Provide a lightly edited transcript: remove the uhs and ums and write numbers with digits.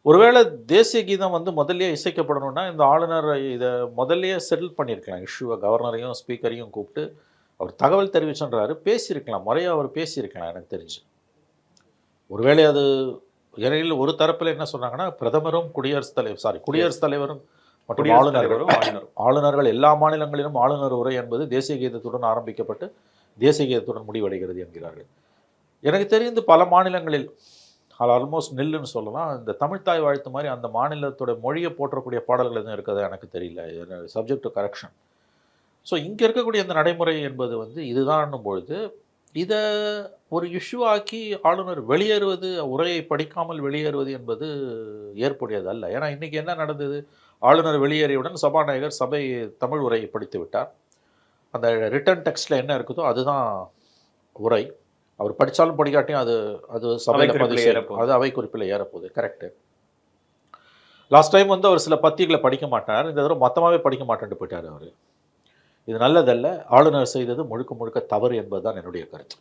ஒருவேளை தேசிய கீதம் வந்து முதல்லயே இசைக்கப்படணும்னா, இந்த ஆளுநர் இத முதல்லயே செட்டில் பண்ணியிருக்கலாம். இஷ்யூவ கவர்னரையும், ஸ்பீக்கரையும் கூப்ட்டு, அவர் தகவல் தெரிவிச்சேன்றாரு. பேசியிருக்கலாம். முறையா அவர் பேசியிருக்கலாம் எனக்கு தெரிஞ்சு. ஒருவேளை அது இடையில ஒரு தரப்பில என்ன சொன்னாங்கன்னா, பிரதமரும் குடியரசுத் தலைவர் எஸ். குடியரசுத் தலைவரும் மற்றும் குடியரசுத் ஆளுநர்கள் தலைவரும், ஆளுநரும். ஆளுநர்கள் எல்லா மாநிலங்களிலும் ஆளுநர் உரை என்பது தேசிய கீதத்துடன் ஆரம்பிக்கப்பட்டு, தேசிய கீதத்துடன் முடிவடைகிறது என்கிறார்கள். எனக்கு தெரிந்து பல மாநிலங்களில் ஆல்மோஸ்ட் நில்லுன்னு சொல்லலாம். இந்த தமிழ்த்தாய் வாழ்த்து மாரி அந்த மாநிலத்தோட மொழிய போற்றக்கூடிய பாடல்கள் எதுவும் இருக்கதா எனக்கு தெரியல. Subject to correction. ஸோ இங்க இருக்கக்கூடிய இந்த நடைமுறை என்பது வந்து இதுதான்னும் பொழுது, இத ஒரு இஷ்யூ ஆக்கி ஆளுநர் வெளியேறுவது, உரையை படிக்காமல் வெளியேறுவது என்பது ஏற்புடையது அல்ல. ஏன்னா இன்னைக்கு என்ன நடந்தது? ஆளுநர் வெளியேறியவுடன் சபாநாயகர் தமிழ் உரையை படித்து விட்டார். அந்த ரிட்டன் டெக்ஸ்ட்ல என்ன இருக்குதோ அதுதான் உரை. அவர் படிச்சாலும் படிக்காட்டியும் அது அது சபையில பதிவு அது அவை குறிப்பில் ஏறப்போகுது. கரெக்ட். லாஸ்ட் டைம் வந்து அவர் சில பத்திகளை படிக்க மாட்டார். இந்த தடவை மொத்தமாவே படிக்க மாட்டேன்ட்டு போயிட்டாரு அவரு. இது நல்லதல்ல. ஆளுநர் செய்தது முழுக்க முழுக்க தவறு என்பதுதான் என்னுடைய கருத்து.